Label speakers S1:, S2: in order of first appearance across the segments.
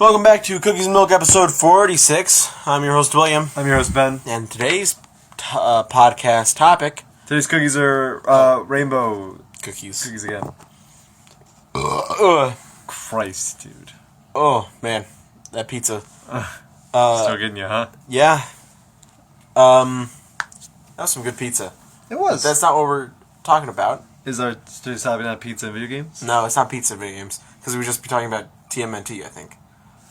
S1: Welcome back to Cookies and Milk episode 46. I'm your host, William.
S2: I'm your host, Ben.
S1: And today's podcast topic...
S2: Today's cookies are rainbow
S1: cookies.
S2: Cookies again. Christ, dude.
S1: Oh, man. That pizza.
S2: Still getting you, huh?
S1: Yeah. That was some good pizza.
S2: It was.
S1: But that's not what we're talking about.
S2: Is our today's topic not pizza and video games?
S1: No, it's not pizza video games. Because we would just be talking about TMNT, I think.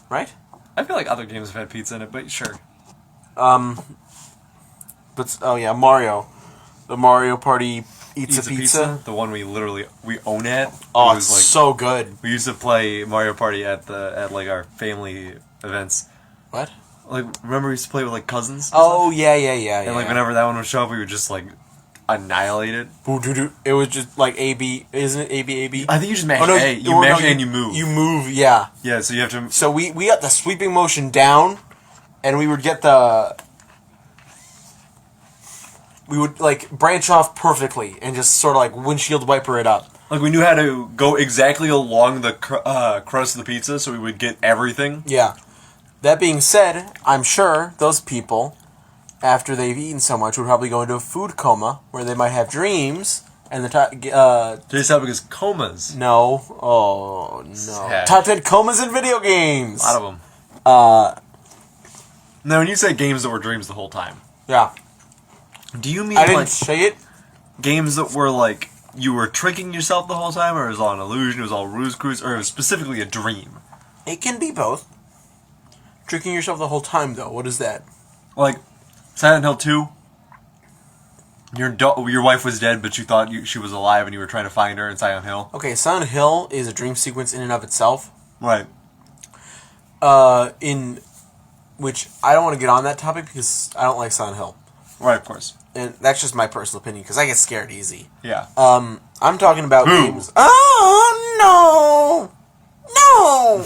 S1: Right?
S2: I feel like other games have had pizza in it, but sure.
S1: Mario. The Mario Party Eats a Pizza.
S2: The one we own it.
S1: Oh, it's so good.
S2: We used to play Mario Party at our family events.
S1: What?
S2: Like, remember we used to play with cousins?
S1: Oh, yeah.
S2: And whenever that one would show up, we would just annihilate it.
S1: It was just like AB, isn't it? AB?
S2: I think you just mash A. You mash A and you move.
S1: You move, yeah.
S2: Yeah, so you have to...
S1: So we got the sweeping motion down, and we would get we would branch off perfectly and just sort of windshield wiper it up.
S2: Like we knew how to go exactly along the crust of the pizza, so we would get everything.
S1: Yeah. That being said, I'm sure those people, after they've eaten so much, would probably go into a food coma where they might have dreams. And
S2: Today's topic is comas.
S1: No. Oh, no.
S2: Sad.
S1: Top 10 comas in video games.
S2: A lot of them. Now, when you say games that were dreams the whole time,
S1: yeah.
S2: Do you mean
S1: I didn't say it.
S2: Games that were you were tricking yourself the whole time, or it was all an illusion, it was all ruse cruise, or it was specifically a dream?
S1: It can be both. Tricking yourself the whole time, though. What is that?
S2: Like Silent Hill 2. Your wife was dead, but you thought she was alive, and you were trying to find her in Silent Hill.
S1: Okay, Silent Hill is a dream sequence in and of itself.
S2: Right.
S1: In which I don't want to get on that topic because I don't like Silent Hill.
S2: Right, of course.
S1: And that's just my personal opinion because I get scared easy.
S2: Yeah.
S1: I'm talking about games. Oh no!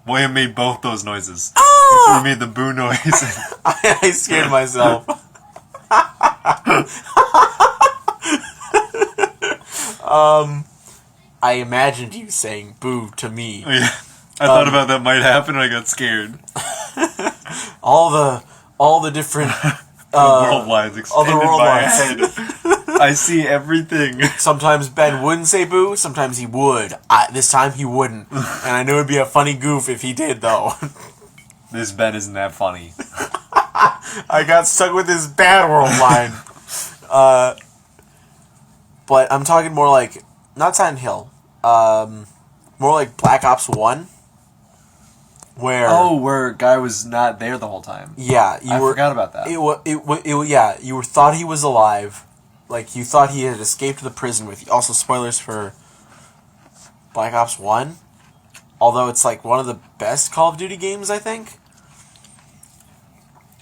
S2: William made both those noises.
S1: Oh!
S2: He made the boo noise.
S1: I scared myself. I imagined you saying "boo" to me.
S2: Yeah, I thought about that might happen, and I got scared.
S1: all the different
S2: world lines expanded
S1: all the world
S2: my
S1: lines.
S2: head. I see everything.
S1: Sometimes Ben wouldn't say "boo." Sometimes he would. This time he wouldn't, and I knew it'd be a funny goof if he did, though.
S2: This Ben isn't that funny.
S1: I got stuck with this bad world line. But I'm talking more not Silent Hill, more like Black Ops 1, where
S2: where guy was not there the whole time.
S1: Yeah,
S2: I forgot about that.
S1: You thought he was alive, you thought he had escaped the prison with. Also, spoilers for Black Ops 1, although it's one of the best Call of Duty games, I think.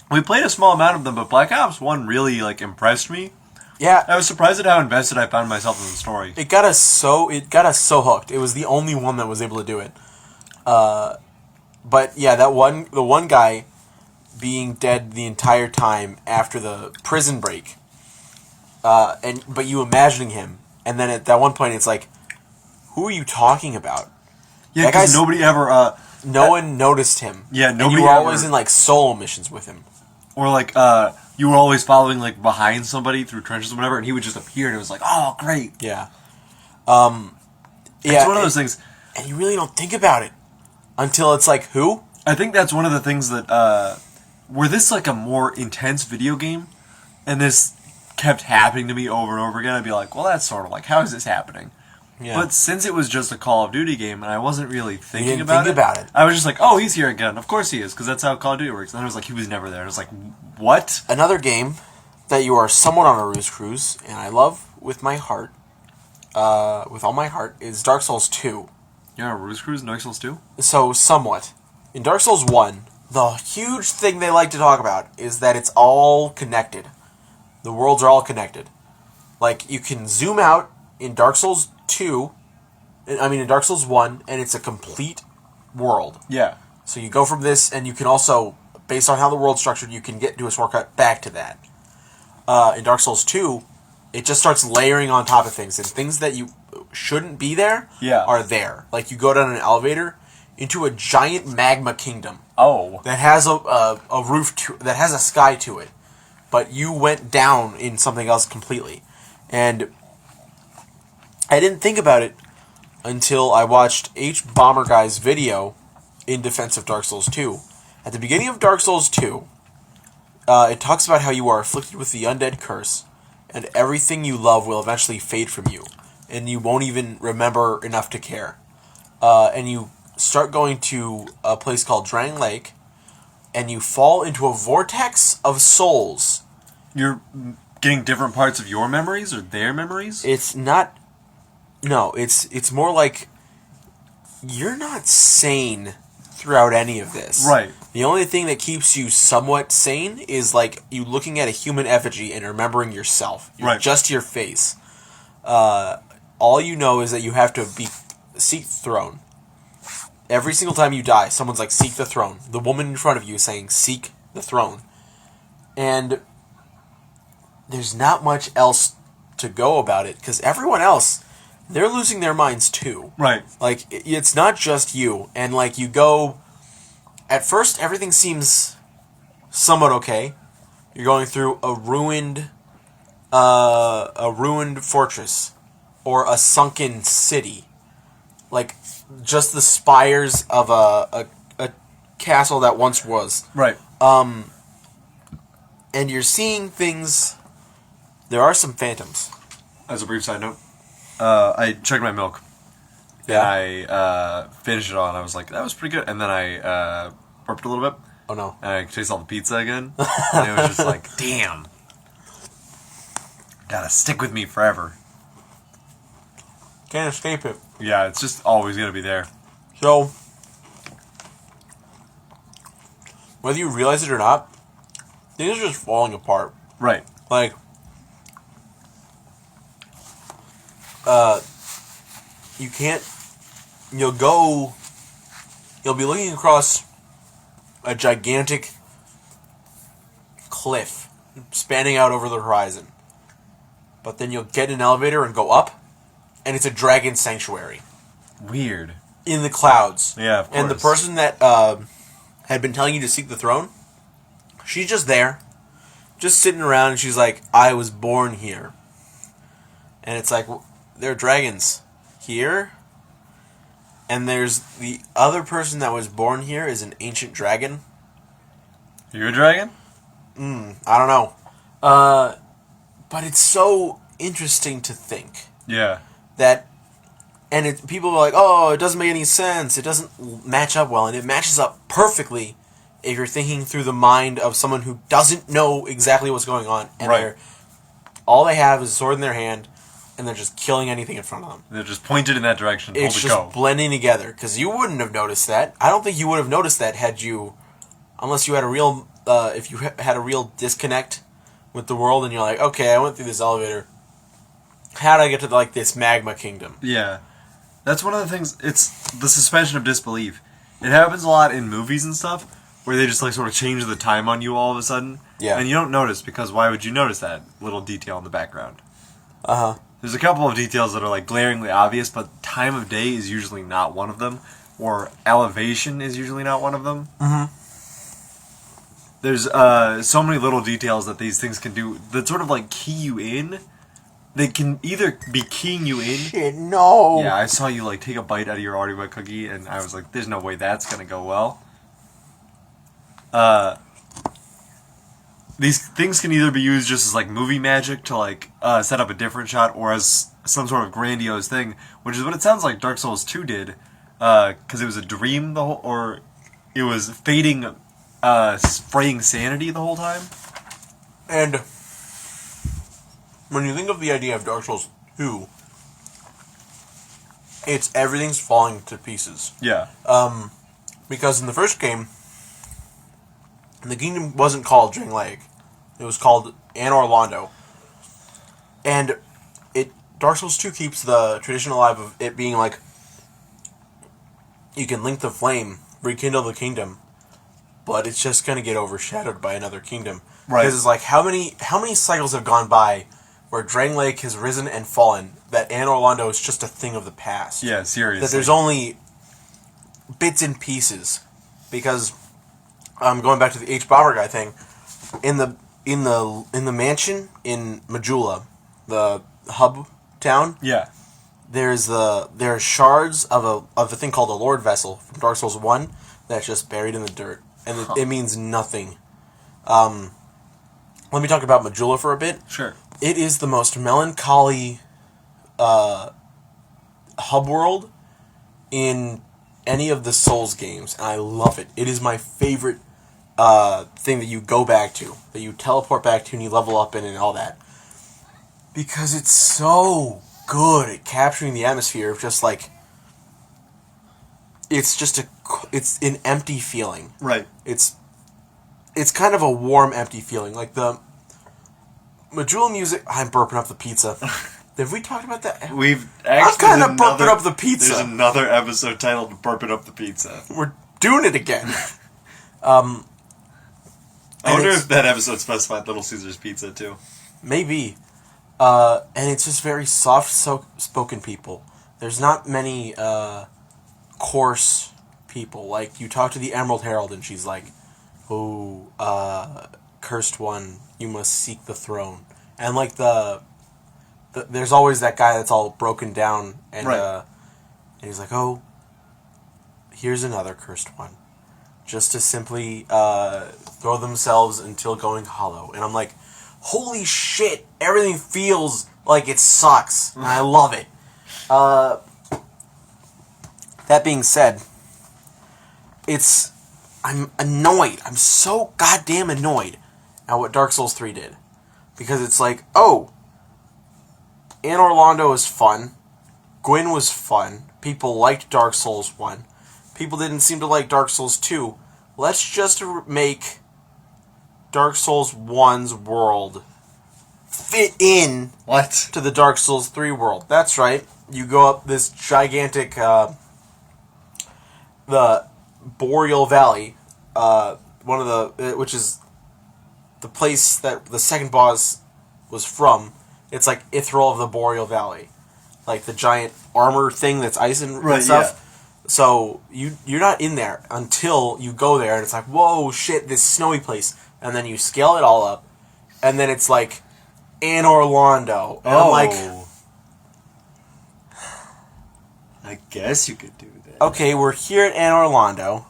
S2: We played a small amount of them, but Black Ops 1 really impressed me.
S1: Yeah,
S2: I was surprised at how invested I found myself in the story.
S1: It got us so hooked. It was the only one that was able to do it. But yeah, the one guy being dead the entire time after the prison break. But you imagining him, and then at that one point it's who are you talking about?
S2: Yeah, because nobody ever.
S1: No one noticed him.
S2: Yeah, nobody.
S1: And you were always in solo missions with him.
S2: Or you were always following behind somebody through trenches or whatever, and he would just appear, and it was oh, great.
S1: Yeah.
S2: It's one of those things,
S1: and you really don't think about it until it's who?
S2: I think that's one of the things that were this a more intense video game, and this kept happening to me over and over again. I'd be well, that's sort of how is this happening? Yeah. But since it was just a Call of Duty game, and I wasn't really thinking about it, I was just oh, he's here again. Of course he is, because that's how Call of Duty works. And then I was he was never there. I was what?
S1: Another game that you are somewhat on a ruse cruise, and I love with my heart, with all my heart, is Dark Souls 2.
S2: You're on a ruse cruise in Dark Souls 2?
S1: So, somewhat. In Dark Souls 1, the huge thing they like to talk about is that it's all connected. The worlds are all connected. You can zoom out in Dark Souls 2, in Dark Souls 1, and it's a complete world.
S2: Yeah.
S1: So you go from this, and you can also, based on how the world's structured, you can do a shortcut back to that. In Dark Souls 2, it just starts layering on top of things, and things that you shouldn't be there are there. You go down an elevator, into a giant magma kingdom.
S2: Oh.
S1: That has a roof that has a sky to it, but you went down in something else completely, and I didn't think about it until I watched H Bomber Guy's video in defense of Dark Souls 2. At the beginning of Dark Souls 2, it talks about how you are afflicted with the undead curse, and everything you love will eventually fade from you, and you won't even remember enough to care. And you start going to a place called Drang Lake, and you fall into a vortex of souls.
S2: You're getting different parts of your memories or their memories?
S1: It's not... No, it's more like you're not sane throughout any of this.
S2: Right.
S1: The only thing that keeps you somewhat sane is like you looking at a human effigy and remembering yourself.
S2: Right.
S1: Just your face. All you know is that you have to seek the throne. Every single time you die, someone's like, seek the throne. The woman in front of you is saying, seek the throne. And there's not much else to go about it, because everyone else, they're losing their minds too.
S2: Right.
S1: Like, it's not just you. And, like, you go... At first, everything seems somewhat okay. You're going through a ruined fortress. Or a sunken city. Like, just the spires of a castle that once was.
S2: Right.
S1: And you're seeing things... There are some phantoms.
S2: As a brief side note, I checked my milk.
S1: Yeah.
S2: And I finished it all, and I was like, that was pretty good. And then I burped a little bit.
S1: Oh, no.
S2: And I tasted all the pizza again. And it was just like, damn. Gotta stick with me forever.
S1: Can't escape it.
S2: Yeah, it's just always gonna be there.
S1: So, whether you realize it or not, things are just falling apart.
S2: Right.
S1: Like, you can't, you'll be looking across a gigantic cliff spanning out over the horizon. But then you'll get in an elevator and go up, and it's a dragon sanctuary.
S2: Weird.
S1: In the clouds.
S2: Yeah, of course.
S1: And the person that had been telling you to seek the throne, she's just there. Just sitting around, and she's like, I was born here. And it's like, there are dragons here. And there's the other person that was born here is an ancient dragon.
S2: You a dragon?
S1: I don't know. But it's so interesting to think.
S2: Yeah.
S1: That, and people are like, oh, it doesn't make any sense. It doesn't match up well. And it matches up perfectly if you're thinking through the mind of someone who doesn't know exactly what's going on. And
S2: right.
S1: All they have is a sword in their hand, and they're just killing anything in front of them.
S2: They're just pointed in that direction.
S1: It's just blending together. Because you wouldn't have noticed that. I don't think you would have noticed that had you, unless you had a real, if you had a real disconnect with the world, and you're like, okay, I went through this elevator. How did I get to, like, this magma kingdom?
S2: Yeah. That's one of the things, it's the suspension of disbelief. It happens a lot in movies and stuff, where they just, like, sort of change the time on you all of a sudden.
S1: Yeah.
S2: And you don't notice, because why would you notice that little detail in the background?
S1: Uh-huh.
S2: There's a couple of details that are, like, glaringly obvious, but time of day is usually not one of them, or elevation is usually not one of them.
S1: Mm-hmm.
S2: There's so many little details that these things can do that sort of, like, key you in. They can either be keying you in.
S1: Shit, no.
S2: Yeah, I saw you, like, take a bite out of your already wet cookie, and I was like, there's no way that's gonna go well. These things can either be used just as, like, movie magic to, like, set up a different shot, or as some sort of grandiose thing, which is what it sounds like Dark Souls 2 did, because it was a dream or it was fading, spraying sanity the whole time.
S1: And when you think of the idea of Dark Souls 2, it's everything's falling to pieces.
S2: Yeah.
S1: Because in the first game, the kingdom wasn't called Drang Lake. It was called Anor Londo. And Dark Souls 2 keeps the tradition alive of it being like, you can link the flame, rekindle the kingdom, but it's just going to get overshadowed by another kingdom.
S2: Right.
S1: Because it's like, how many cycles have gone by where Drang Lake has risen and fallen, that Anor Londo is just a thing of the past?
S2: Yeah, seriously.
S1: That there's only bits and pieces, because going back to the H Bomber guy thing, in the mansion in Majula, the hub town.
S2: Yeah.
S1: There are shards of a thing called a Lord Vessel from Dark Souls 1 that's just buried in the dirt, and it means nothing. Let me talk about Majula for a bit.
S2: Sure.
S1: It is the most melancholy hub world in any of the Souls games, and I love it. It is my favorite thing that you go back to, that you teleport back to and you level up in and all that. Because it's so good at capturing the atmosphere of just like... It's an empty feeling.
S2: Right.
S1: It's kind of a warm, empty feeling. Like the Majula music... I'm burping up the pizza. Have we talked about that?
S2: We've actually...
S1: I'm kind of burping up the pizza.
S2: There's another episode titled Burping Up the Pizza.
S1: We're doing it again.
S2: I wonder if that episode specified Little Caesar's Pizza, too.
S1: Maybe. And it's just very soft-spoken people. There's not many coarse people. Like, you talk to the Emerald Herald and she's like, "Oh, cursed one, you must seek the throne." And like there's always that guy that's all broken down and
S2: right.
S1: And he's like, "Oh, here's another cursed one." Just to simply throw themselves until going hollow. And I'm like, holy shit, everything feels like it sucks. And I love it. That being said, I'm annoyed. I'm so goddamn annoyed at what Dark Souls 3 did. Because it's like, oh, Anne Orlando is fun. Gwyn was fun. People liked Dark Souls 1. People didn't seem to like Dark Souls 2. Let's just make Dark Souls 1's world fit in to the Dark Souls 3 world. That's right. You go up this gigantic, the Boreal Valley, which is the place that the second boss was from. It's like Ithril of the Boreal Valley. Like the giant armor thing that's ice and stuff. Yeah. So you're not in there until you go there, and it's like, whoa, shit, this snowy place. And then you scale it all up, and then it's like Anne Orlando. And I'm like,
S2: I guess you could do that.
S1: Okay, we're here at Anne Orlando.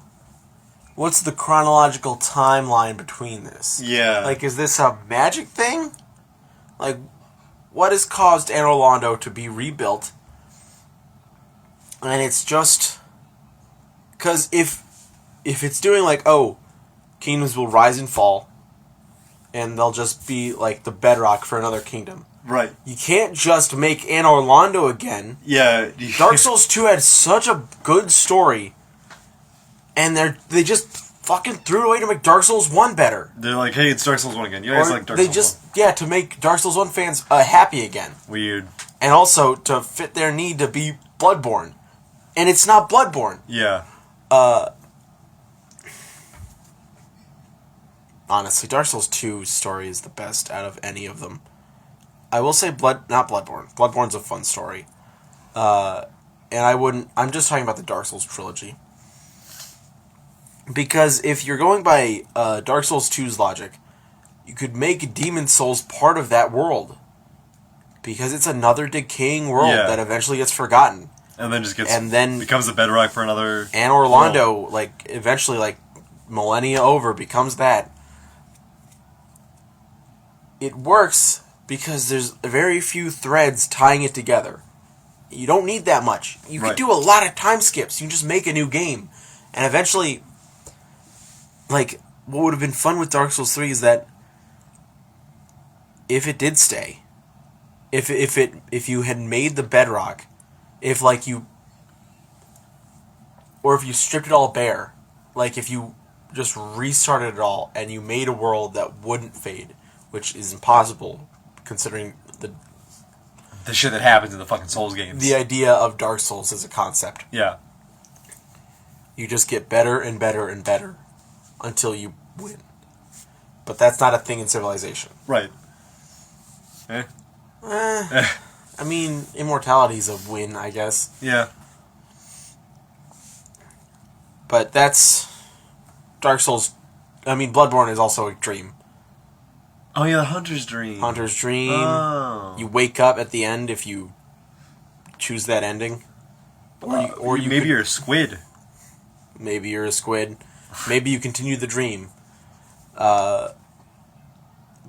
S1: What's the chronological timeline between this?
S2: Yeah.
S1: Like, is this a magic thing? Like, what has caused Anne Orlando to be rebuilt? And it's just... Because if it's doing like, oh, kingdoms will rise and fall, and they'll just be like the bedrock for another kingdom.
S2: Right.
S1: You can't just make Anne Orlando again.
S2: Yeah.
S1: Dark Souls 2 had such a good story, and they just fucking threw it away to make Dark Souls 1 better.
S2: They're like, hey, it's Dark Souls 1 again. You guys like Dark Souls 1.
S1: Yeah, to make Dark Souls 1 fans happy again.
S2: Weird.
S1: And also to fit their need to be Bloodborne. And it's not Bloodborne.
S2: Yeah.
S1: Honestly, Dark Souls 2's story is the best out of any of them. I will say not Bloodborne. Bloodborne's a fun story. And I'm just talking about the Dark Souls trilogy. Because if you're going by Dark Souls 2's logic, you could make Demon Souls part of that world. Because it's another decaying world that eventually gets forgotten.
S2: And then becomes the bedrock for another...
S1: Anne Orlando, world. Eventually, millennia over, becomes that. It works because there's very few threads tying it together. You don't need that much. You can do a lot of time skips. You can just make a new game. And eventually, what would have been fun with Dark Souls 3 is that if it did stay, if you had made the bedrock, if you stripped it all bare, if you just restarted it all and you made a world that wouldn't fade, which is impossible considering
S2: the shit that happens in the fucking Souls games.
S1: The idea of Dark Souls as a concept.
S2: Yeah.
S1: You just get better and better and better until you win. But that's not a thing in Civilization.
S2: Right.
S1: I mean, immortality's a win, I guess.
S2: Yeah.
S1: But that's Dark Souls. I mean, Bloodborne is also a dream.
S2: Oh yeah, the Hunter's Dream.
S1: Hunter's Dream.
S2: Oh.
S1: You wake up at the end if you choose that ending. Or you
S2: maybe
S1: could,
S2: you're a squid.
S1: Maybe you're a squid. Maybe you continue the dream. But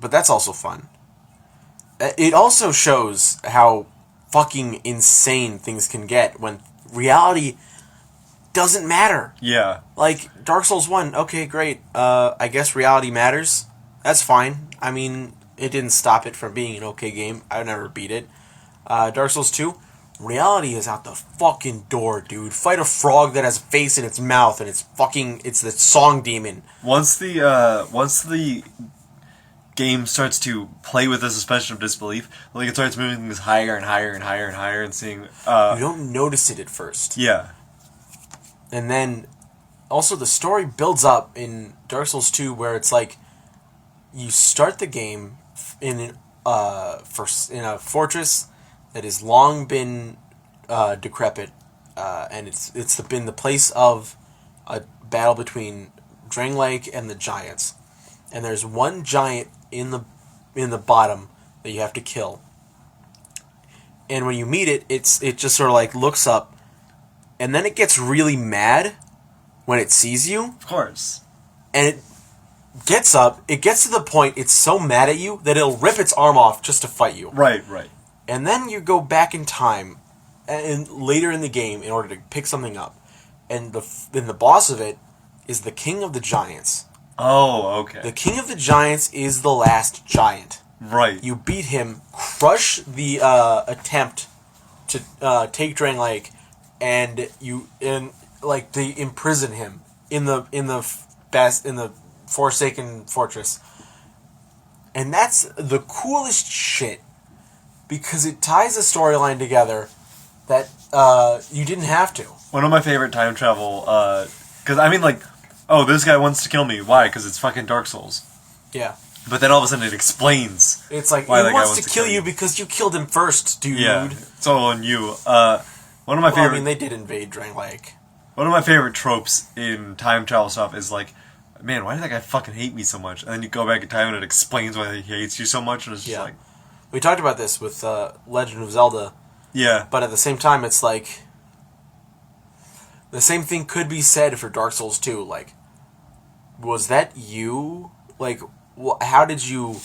S1: that's also fun. It also shows how fucking insane things can get when reality doesn't matter.
S2: Yeah.
S1: Like, Dark Souls 1, okay, great. I guess reality matters. That's fine. I mean, it didn't stop it from being an okay game. I never beat it. Dark Souls 2, reality is out the fucking door, dude. Fight a frog that has a face in its mouth and it's the song demon.
S2: Once the game starts to play with the suspension of disbelief, like it starts moving things higher and higher and higher and higher and seeing...
S1: You don't notice it at first.
S2: Yeah.
S1: And then, also the story builds up in Dark Souls 2 where it's like, you start the game in a fortress that has long been decrepit, and it's been the place of a battle between Drangleic and the giants. And there's one giant in the bottom that you have to kill. And when you meet it, it just sort of like looks up, and then it gets really mad when it sees you.
S2: Of course.
S1: And it gets up. It gets to the point it's so mad at you that it'll rip its arm off just to fight you.
S2: Right.
S1: And then you go back in time, and later in the game, in order to pick something up, and the boss of it is the King of the Giants.
S2: Oh, okay.
S1: The King of the Giants is the last giant.
S2: Right.
S1: You beat him, crush the attempt to take Drangleic, and they imprison him in the Forsaken Fortress. And that's the coolest shit, because it ties a storyline together that you didn't have to.
S2: One of my favorite time travel, because I mean, like, oh, this guy wants to kill me. Why? Because it's fucking Dark Souls.
S1: Yeah.
S2: But then all of a sudden it explains.
S1: It's like, he
S2: why that guy
S1: wants to kill you because you killed him first, dude.
S2: Yeah, it's all on you. One of my favorite...
S1: I mean, they did invade Drangleic.
S2: One of my favorite tropes in time travel stuff is like, man, why did that guy fucking hate me so much? And then you go back in time and it explains why he hates you so much, and it's just like...
S1: We talked about this with Legend of Zelda.
S2: Yeah.
S1: But at the same time, it's like... The same thing could be said for Dark Souls 2. Like, was that you? Like, how did you...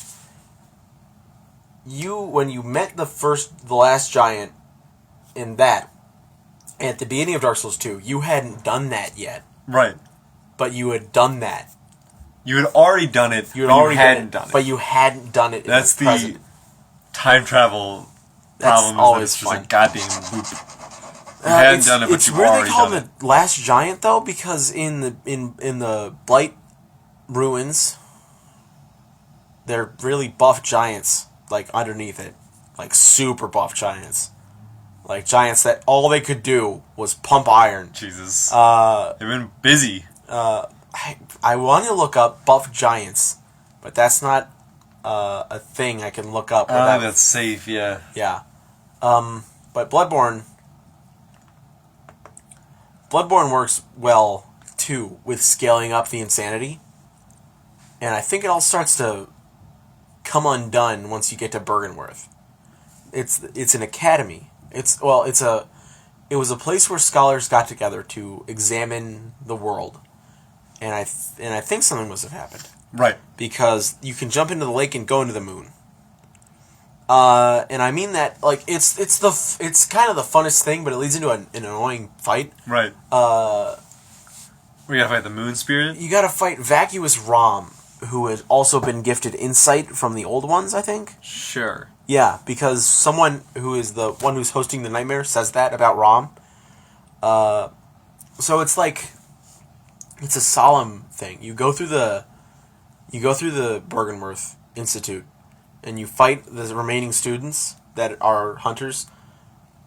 S1: when you met the last giant in that, at the beginning of Dark Souls 2, you hadn't done that yet.
S2: Right.
S1: But you had done that.
S2: You had already done it,
S1: You hadn't
S2: done it.
S1: But you hadn't done it.
S2: That's
S1: in the present.
S2: time travel
S1: That's
S2: problem.
S1: always
S2: it's
S1: fun.
S2: just a goddamn loop. You hadn't done it, but you've already done it.
S1: It's weird they call him the last giant, though, because in the Blight ruins, they're really buff giants, like, underneath it. Like, super buff giants. Like, giants that all they could do was pump iron.
S2: Jesus. They've been busy.
S1: I want to look up buff giants, but that's not a thing I can look up.
S2: That's safe, yeah.
S1: Yeah. But Bloodborne works well, too, with scaling up the insanity. And I think it all starts to come undone once you get to Byrgenwerth. It's an academy. It was a place where scholars got together to examine the world. And I think something must have happened.
S2: Right.
S1: Because you can jump into the lake and go into the moon. And I mean that, like, it's kind of the funnest thing, but it leads into an annoying fight.
S2: Right. We gotta fight the moon spirit?
S1: You gotta fight Vacuous Rom, who had also been gifted insight from the old ones, I think.
S2: Sure.
S1: Yeah, because someone who is the one who's hosting the nightmare says that about Rom. So it's like, it's a solemn thing. You go through the Byrgenwerth Institute, and you fight the remaining students that are hunters,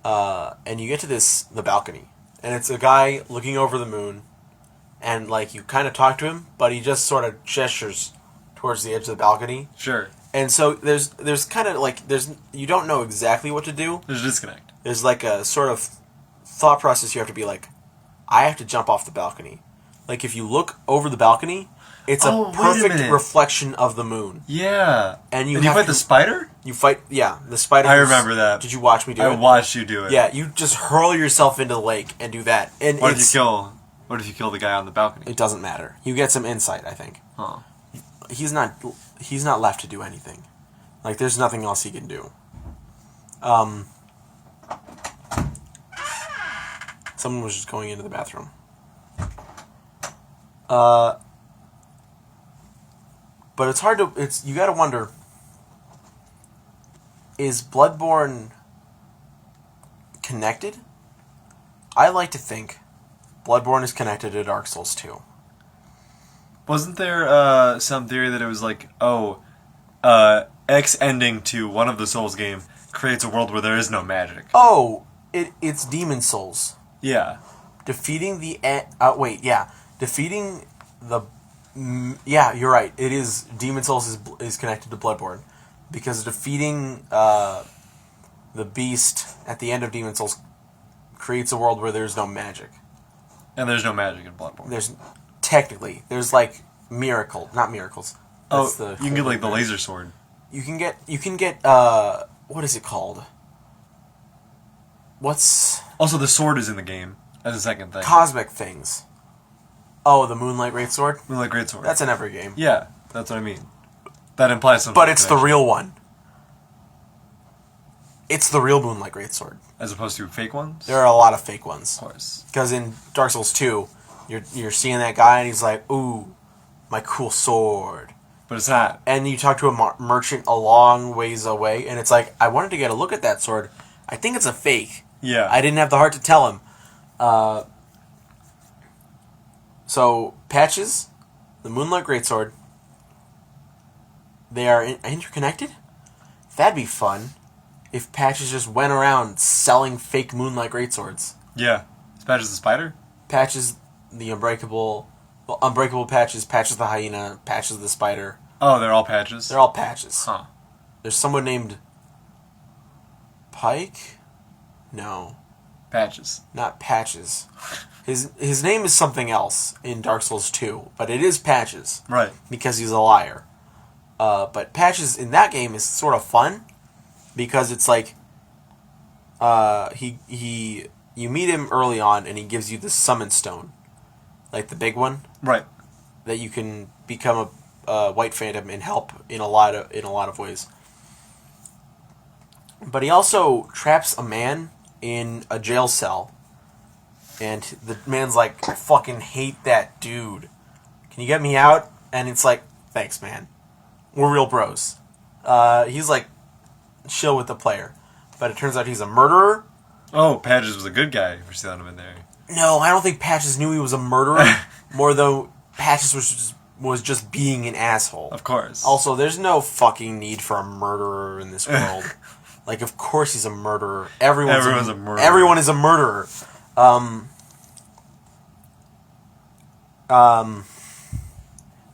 S1: and you get to the balcony, and it's a guy looking over the moon, and like you kind of talk to him, but he just sort of gestures towards the edge of the balcony.
S2: Sure.
S1: And so there's kind of like you don't know exactly what to do.
S2: There's a disconnect.
S1: There's like a sort of thought process you have to be like, I have to jump off the balcony. Like, if you look over the balcony, it's a perfect reflection of the moon.
S2: Yeah.
S1: And you
S2: fight the spider?
S1: You fight, yeah, the spider.
S2: I remember that.
S1: Did you watch me do it?
S2: I watched you do it.
S1: Yeah, you just hurl yourself into the lake and do that. And
S2: What if you kill the guy on the balcony?
S1: It doesn't matter. You get some insight, I think.
S2: Huh.
S1: He's not left to do anything. Like, there's nothing else he can do. Someone was just going into the bathroom. But it's hard to... you gotta wonder... Is Bloodborne connected? I like to think Bloodborne is connected to Dark Souls 2.
S2: Wasn't there some theory that it was like, X ending to one of the Souls game creates a world where there is no magic?
S1: Oh, it's Demon Souls.
S2: Yeah.
S1: Defeating the... Defeating the... Yeah, you're right. It is... Demon Souls is connected to Bloodborne. Because defeating the beast at the end of Demon Souls creates a world where there's no magic.
S2: And there's no magic in Bloodborne.
S1: There's like not miracles.
S2: That's you can get like the laser sword.
S1: You can get what is it called?
S2: Also the sword is in the game as a second thing.
S1: Cosmic things. Oh, the Moonlight Greatsword?
S2: Moonlight Greatsword.
S1: That's in every game.
S2: Yeah, that's what I mean. That implies something.
S1: But it's the real one. It's the real Moonlight Greatsword.
S2: As opposed to fake ones?
S1: There are a lot of fake ones.
S2: Of course.
S1: Because in Dark Souls 2, you're seeing that guy and he's like, ooh, my cool sword.
S2: But it's not. And
S1: you talk to a merchant a long ways away and it's like, I wanted to get a look at that sword. I think it's a fake.
S2: Yeah.
S1: I didn't have the heart to tell him. So, Patches, the Moonlight Greatsword, they are interconnected? That'd be fun if Patches just went around selling fake Moonlight Greatswords.
S2: Yeah. Is Patches the spider?
S1: Patches the Unbreakable Patches, Patches the hyena, Patches the spider.
S2: Oh, they're all Patches?
S1: They're all Patches.
S2: Huh.
S1: There's someone named Pike? No.
S2: Patches.
S1: Not Patches. His name is something else in Dark Souls 2, but it is Patches.
S2: Right.
S1: Because he's a liar. But Patches in that game is sort of fun because it's like you meet him early on and he gives you the summon stone, like the big one,
S2: right?
S1: That you can become a white phantom and help in a lot of ways. But he also traps a man in a jail cell, and the man's like, I fucking hate that dude. Can you get me out? And it's like, thanks, man. We're real bros. He's like, chill with the player. But it turns out he's a murderer.
S2: Oh, Patches was a good guy for selling him in there.
S1: No, I don't think Patches knew he was a murderer. More though, Patches was just being an asshole.
S2: Of course.
S1: Also, there's no fucking need for a murderer in this world. Like, of course he's a murderer. Everyone's a murderer. Everyone is a murderer.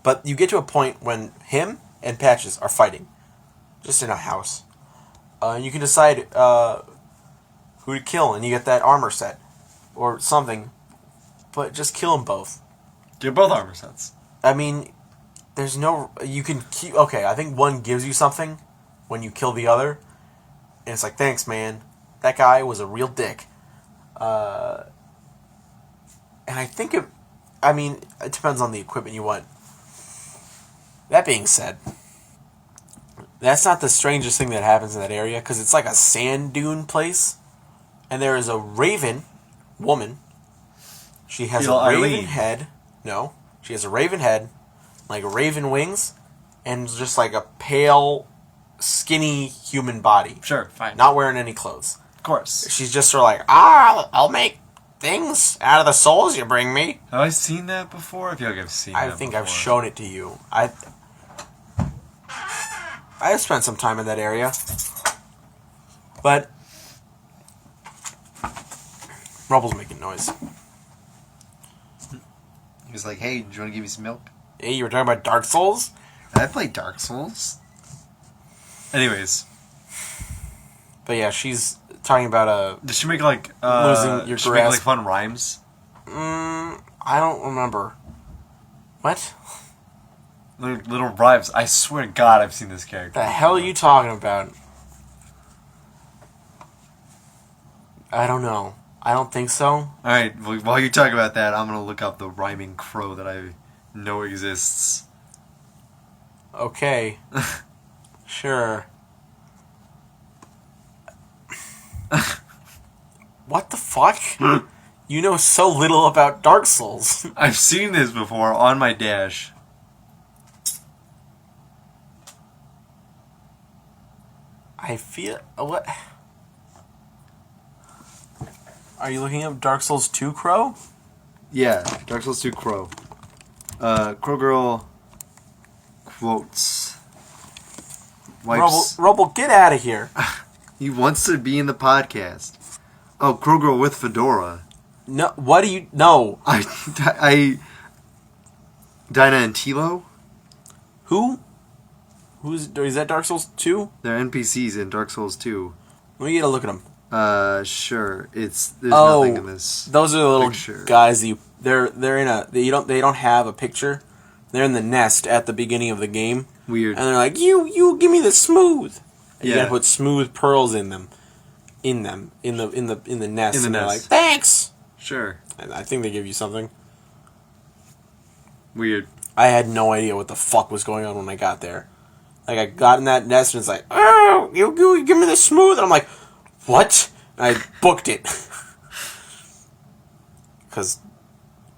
S1: But you get to a point when him and Patches are fighting, just in a house. You can decide who to kill, and you get that armor set or something. But just kill them both.
S2: Get both armor sets.
S1: I mean, there's no... You can keep... Okay, I think one gives you something when you kill the other. And it's like, thanks, man. That guy was a real dick. And I think it... I mean, it depends on the equipment you want. That being said, that's not the strangest thing that happens in that area, because it's like a sand dune place. And there is a raven woman. She has a raven head. No. She has a raven head, like raven wings, and just like a pale, skinny human body.
S2: Sure, fine.
S1: Not wearing any clothes.
S2: Of course.
S1: She's just sort of like, I'll make things out of the souls you bring me.
S2: Have I seen that before? I feel like I've seen that before.
S1: I think I've shown it to you. I've spent some time in that area. But Rubble's making noise.
S3: He was like, hey, do you want to give me some milk?
S1: Hey, you were talking about Dark Souls?
S3: I played Dark Souls.
S2: Anyways.
S1: But yeah, she's talking about
S2: Did she make like
S1: losing your grasp.
S2: Make like fun rhymes?
S1: I don't remember. What?
S2: Little rhymes. I swear to God, I've seen this character.
S1: The hell are you talking about? I don't know. I don't think so.
S2: Alright, well, while you talk about that, I'm gonna look up the rhyming crow that I know exists.
S1: Okay. Sure. What the fuck? You know so little about Dark Souls.
S2: I've seen this before on my dash.
S1: I feel... What? Are you looking up Dark Souls 2 Crow?
S3: Yeah, Dark Souls 2 Crow. Crow Girl quotes. Wipes.
S1: Rubble, get out of here.
S3: He wants to be in the podcast. Oh, Crow Girl with Fedora.
S1: No, what do you... No.
S3: I Dinah and Tilo?
S1: Who? Is that Dark Souls 2?
S3: They're NPCs in Dark Souls 2.
S1: Let me get a look at them.
S3: Sure. There's nothing in this.
S1: Those are the little
S3: picture.
S1: guys that they're in a... They don't have a picture. They're in the nest at the beginning of the game.
S3: Weird.
S1: And they're like, you give me the smooth. And you
S3: Yeah.
S1: gotta put smooth pearls in them. In the nest.
S3: In the
S1: and they're
S3: nest.
S1: like, thanks!
S3: Sure.
S1: And I think they give you something.
S3: Weird.
S1: I had no idea what the fuck was going on when I got there. Like, I got in that nest and it's like, oh, you give me the smooth. And I'm like, what? And I booked it. Because,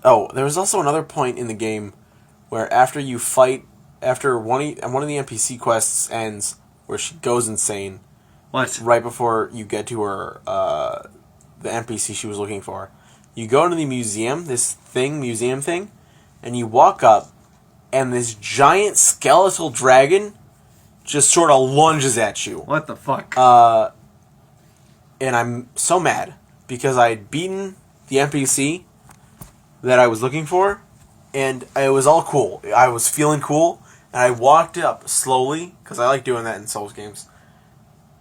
S1: there was also another point in the game where after you fight, after one of the NPC quests ends, where she goes insane.
S2: What?
S1: Right before you get to her, the NPC she was looking for. You go into the museum, museum thing, and you walk up, and this giant skeletal dragon just sort of lunges at you.
S2: What the fuck?
S1: And I'm so mad, because I had beaten the NPC that I was looking for, and it was all cool. I was feeling cool, and I walked up slowly, because I like doing that in Souls games.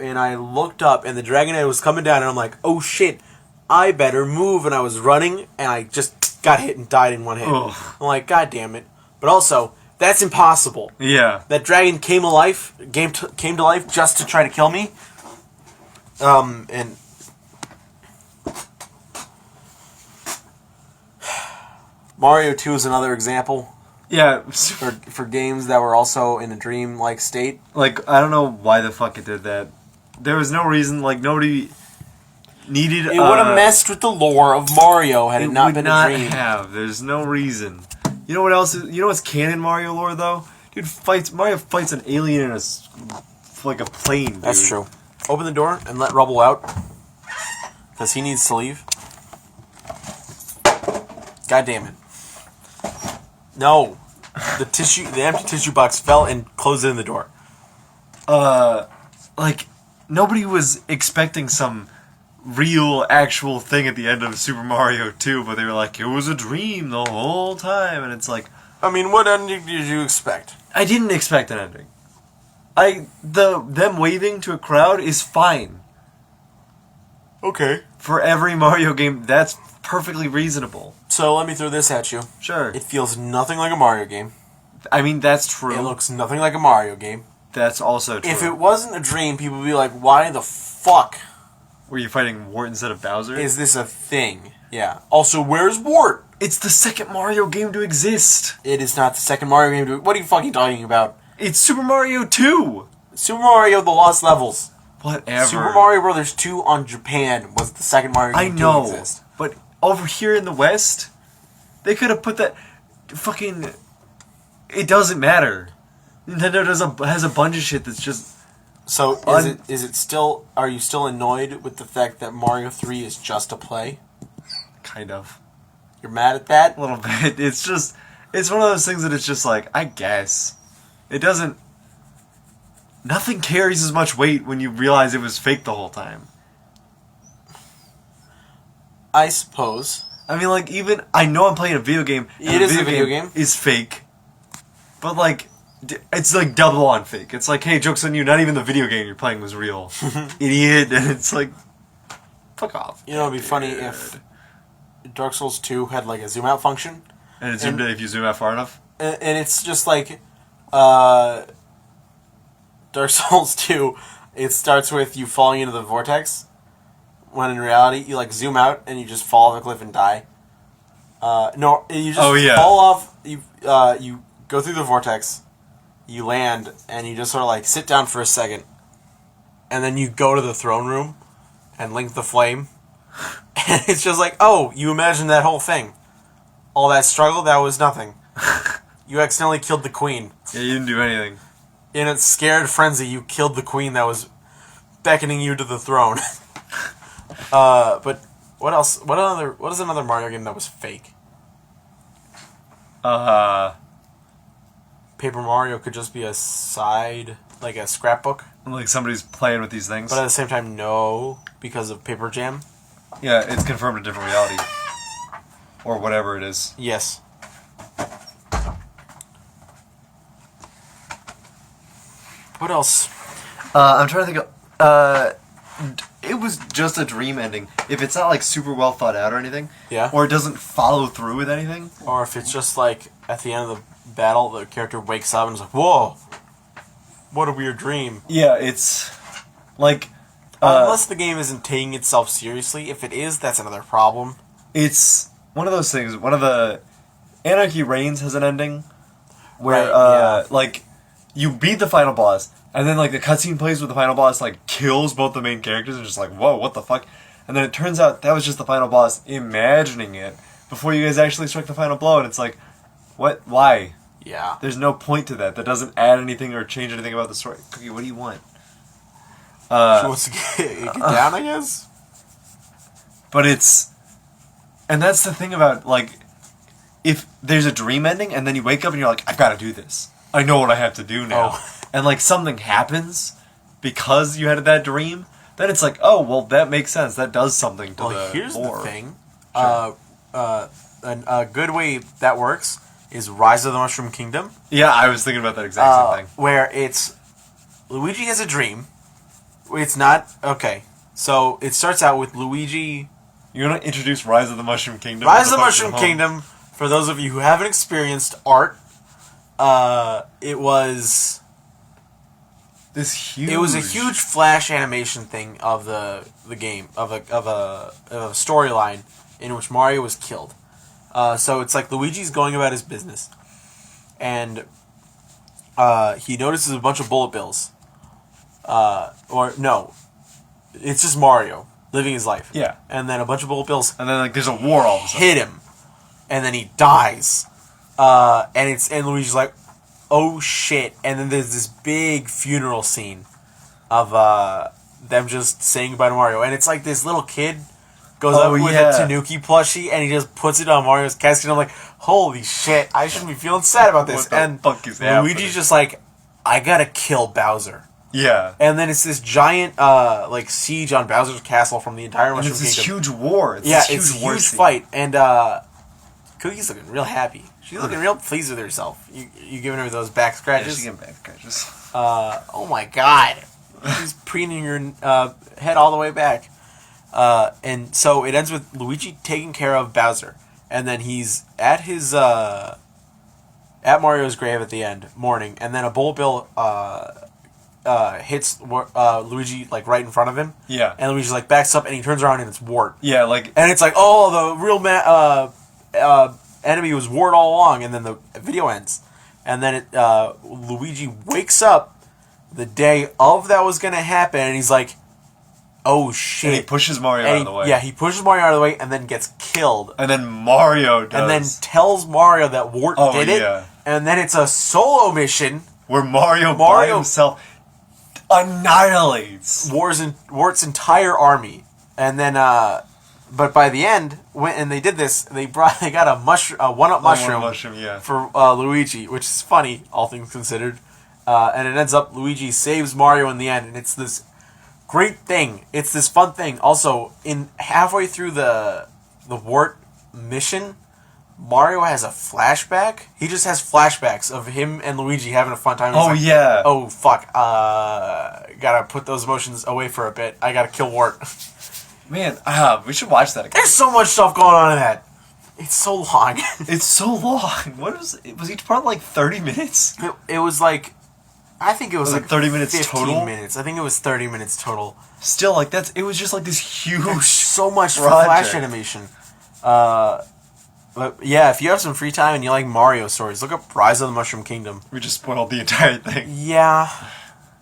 S1: And I looked up, and the dragon head was coming down, and I'm like, oh shit, I better move. And I was running, and I just got hit and died in one hit.
S2: Ugh.
S1: I'm like, god damn it. But also, that's impossible.
S2: Yeah.
S1: That dragon came to life just to try to kill me. And... Mario 2 is another example.
S2: Yeah.
S1: For games that were also in a dream-like state.
S2: Like, I don't know why the fuck it did that. There was no reason, like, nobody needed...
S1: It would have messed with the lore of Mario had it not been a dream.
S2: There's no reason. You know what else? You know what's canon Mario lore, though? Dude, Mario fights an alien in a plane, dude.
S1: That's true. Open the door and let Rubble out. Because he needs to leave. God damn it. No. The empty tissue box fell and closed in the door.
S2: Like, nobody was expecting some real, actual thing at the end of Super Mario 2, but they were like, it was a dream the whole time, and it's like...
S1: I mean, what ending did you expect?
S2: I didn't expect an ending. Them waving to a crowd is fine.
S1: Okay.
S2: For every Mario game, that's perfectly reasonable.
S1: So let me throw this at you.
S2: Sure.
S1: It feels nothing like a Mario game.
S2: I mean, that's true.
S1: It looks nothing like a Mario game.
S2: That's also true.
S1: If it wasn't a dream, people would be like, why the fuck
S2: were you fighting Wart instead of Bowser?
S1: is this a thing? Yeah. Also, where's Wart?
S2: It's the second Mario game to exist.
S1: It is not the second Mario game to... What are you fucking talking about?
S2: It's Super Mario 2.
S1: Super Mario The Lost Levels.
S2: Whatever.
S1: Super Mario Brothers 2 on Japan was the second Mario game to exist.
S2: But over here in the West, they could have put that... Fucking... It doesn't matter. Nintendo has a bunch of shit that's just...
S1: So, is it still... Are you still annoyed with the fact that Mario 3 is just a play?
S2: Kind of.
S1: You're mad at that?
S2: A little bit. It's just... It's one of those things that it's just like, I guess. It doesn't... Nothing carries as much weight when you realize it was fake the whole time.
S1: I suppose.
S2: I mean, like, even... I know I'm playing a video game.
S1: It is a video game.
S2: Is fake. But, like... It's like double on fake. It's like, hey, joke's on you, not even the video game you're playing was real. Idiot. And it's like, fuck off.
S1: You know, it'd be funny if Dark Souls 2 had like a zoom out function,
S2: And it's zoomed in if you zoom out far enough?
S1: And it's just like Dark Souls 2, it starts with you falling into the vortex, when in reality, you like zoom out and you just fall off a cliff and die. No, you just fall off, you go through the vortex, you land, and you just sort of like sit down for a second, and then you go to the throne room and link the flame, and it's just like, oh, you imagined that whole thing. All that struggle, that was nothing. You accidentally killed the queen.
S2: Yeah, you didn't do anything.
S1: In a scared frenzy, you killed the queen that was beckoning you to the throne. But what else? What is another Mario game that was fake? Paper Mario could just be a side, like a scrapbook.
S2: Like somebody's playing with these things.
S1: But at the same time, no, because of Paper Jam.
S2: Yeah, it's confirmed a different reality. Or whatever it is.
S1: Yes. What else?
S3: I'm trying to think of... it was just a dream ending. If it's not like super well thought out or anything,
S1: Yeah.
S3: or it doesn't follow through with anything,
S1: Or if it's just like, at the end of the battle, the character wakes up and is like, whoa! What a weird dream.
S2: Yeah, it's... Like...
S1: Unless the game isn't taking itself seriously. If it is, that's another problem.
S2: It's one of those things. One of the... Anarchy Reigns has an ending where,
S1: Right, yeah.
S2: like, you beat the final boss, and then, like, the cutscene plays with the final boss, like, kills both the main characters, and just like, whoa, what the fuck? And then it turns out that was just the final boss imagining it before you guys actually struck the final blow, and it's like, what? Why?
S1: Yeah.
S2: There's no point to that. That doesn't add anything or change anything about the story. Cookie, what do you want?
S1: She wants to get down, I guess?
S2: But it's... And that's the thing about, like, if there's a dream ending, and then you wake up and you're like, I've got to do this. I know what I have to do now.
S1: Oh.
S2: And, like, something happens because you had that dream, then it's like, oh, well, that makes sense. That does something to the
S1: Here's
S2: lore.
S1: the thing.
S2: Sure.
S1: A good way that works is Rise of the Mushroom Kingdom.
S2: Yeah, I was thinking about that exact same thing.
S1: Where it's... Luigi has a dream. It's not... Okay. So, it starts out with Luigi...
S2: You want to introduce Rise of the Mushroom Kingdom?
S1: Rise of the Mushroom Kingdom, for those of you who haven't experienced art, it was...
S2: This huge...
S1: It was a huge flash animation thing of the game, of a storyline in which Mario was killed. So it's like Luigi's going about his business, and he notices a bunch of bullet bills. Or no, it's just Mario living his life.
S2: Yeah.
S1: And then a bunch of bullet bills
S2: And then, like, there's a war all of a sudden.
S1: hit him, and then he dies. And Luigi's like, oh shit! And then there's this big funeral scene of them just saying goodbye to Mario, and it's like this little kid goes up with a Tanuki plushie, and he just puts it on Mario's casket. And I'm like, holy shit! I shouldn't be feeling sad about this.
S2: What the
S1: And
S2: fuck is happening?
S1: Luigi's just like, I gotta kill Bowser.
S2: Yeah.
S1: And then it's this giant like siege on Bowser's castle from the entire
S2: And
S1: Mushroom
S2: it's this
S1: Kingdom.
S2: huge war. It's
S1: Yeah,
S2: this huge
S1: it's a
S2: war
S1: huge
S2: scene.
S1: fight, and Cookie's looking real happy. She's looking real pleased with herself. You giving her those back
S2: Yeah,
S1: scratches?
S2: she's getting back scratches.
S1: Oh my god. She's preening her head all the way back. And so it ends with Luigi taking care of Bowser. And then he's at his at Mario's grave at the end, mourning, and then a bullet bill hits Luigi like right in front of him.
S2: Yeah.
S1: And Luigi's like backs up and he turns around and it's Wart.
S2: Yeah, like...
S1: And it's like, oh, the real enemy was Wart all along, and then the video ends. And then Luigi wakes up the day of that was going to happen, and he's like, oh shit.
S2: And he pushes Mario out of the way.
S1: Yeah, he pushes Mario out of the way and then gets killed.
S2: And then Mario does.
S1: And then tells Mario that Wart did it. And then it's a solo mission.
S2: Where Mario by himself annihilates
S1: Wart's entire army. And then... But by the end, and they did this, they got a one-up mushroom
S2: yeah.
S1: for Luigi, which is funny, all things considered. And it ends up Luigi saves Mario in the end, and it's this great thing. It's this fun thing. Also, in halfway through the Wart mission, Mario has a flashback. He just has flashbacks of him and Luigi having a fun time.
S2: Oh, yeah.
S1: Oh, fuck. Gotta put those emotions away for a bit. I gotta kill Wart.
S2: Man, we should watch that again.
S1: There's so much stuff going on in that. It's so long.
S3: It's so long. Was each part like 30 minutes?
S1: It was like, I think it was like
S3: 30 minutes
S1: 15
S3: total?
S1: minutes. I think it was 30 minutes total.
S3: Still, like it was just like this huge.
S1: So much for
S3: project.
S1: Flash animation. But yeah, if you have some free time and you like Mario stories, look up Rise of the Mushroom Kingdom.
S3: We just spoiled the entire thing.
S1: Yeah,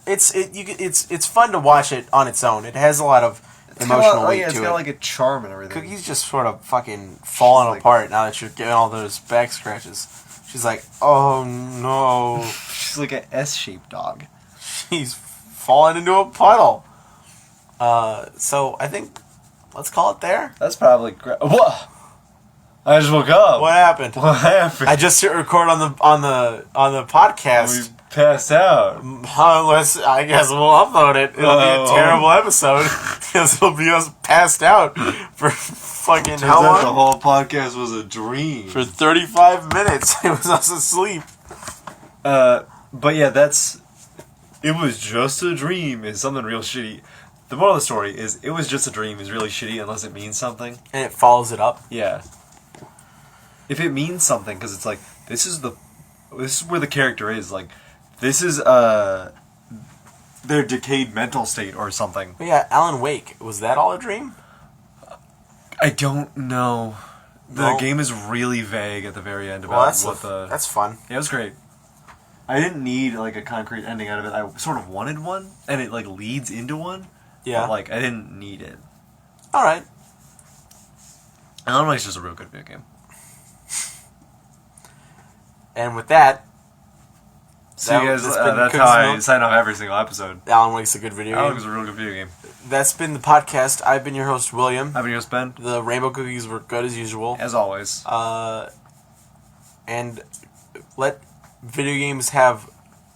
S1: it's fun to watch it on its own. It has a lot of emotional weight to it.
S3: It's got like a charm and everything.
S1: Cookie's just sort of fucking falling apart now that you're getting all those back scratches. She's like, oh no.
S3: She's like an S-shaped dog.
S1: She's falling into a puddle. So I think let's call it there.
S3: That's probably great. What? I just woke up.
S1: What happened?
S3: What happened?
S1: I just hit record on the podcast.
S3: We passed out.
S1: Unless I guess we'll upload it. It'll be a terrible episode because it'll be us passed out for fucking how long?
S3: The whole podcast was a dream.
S1: For 35 minutes, it was us asleep.
S3: But yeah, it was just a dream is something real shitty. The moral of the story is it was just a dream is really shitty unless it means something.
S1: And it follows it up.
S3: Yeah. If it means something, because it's like this is where the character is. Like this is their decayed mental state or something.
S1: But yeah, Alan Wake, was that all a dream?
S3: I don't know. The game is really vague at the very end about
S1: that's fun.
S3: Yeah, it was great. I didn't need like a concrete ending out of it. I sort of wanted one, and it like leads into one.
S1: Yeah.
S3: But, like I didn't need it.
S1: All right.
S3: Alan Wake's just a real good video game.
S1: And with that,
S3: so you guys, that's how I sign off every single episode.
S1: Alan Wake's a good video game.
S3: Alan Wake's a real good video game.
S1: That's been the podcast. I've been your host, William.
S3: I've been your host, Ben.
S1: The rainbow cookies were good as usual.
S3: As always.
S1: And let video games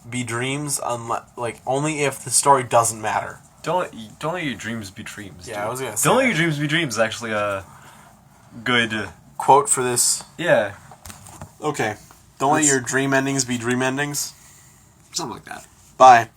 S1: be dreams, only if the story doesn't matter.
S3: Don't let your dreams be dreams.
S1: Yeah,
S3: dude.
S1: I was gonna say.
S3: Don't let your dreams be dreams is actually a good
S1: quote for this.
S3: Yeah.
S1: Okay. Don't let your dream endings be dream endings.
S3: Something like that.
S1: Bye.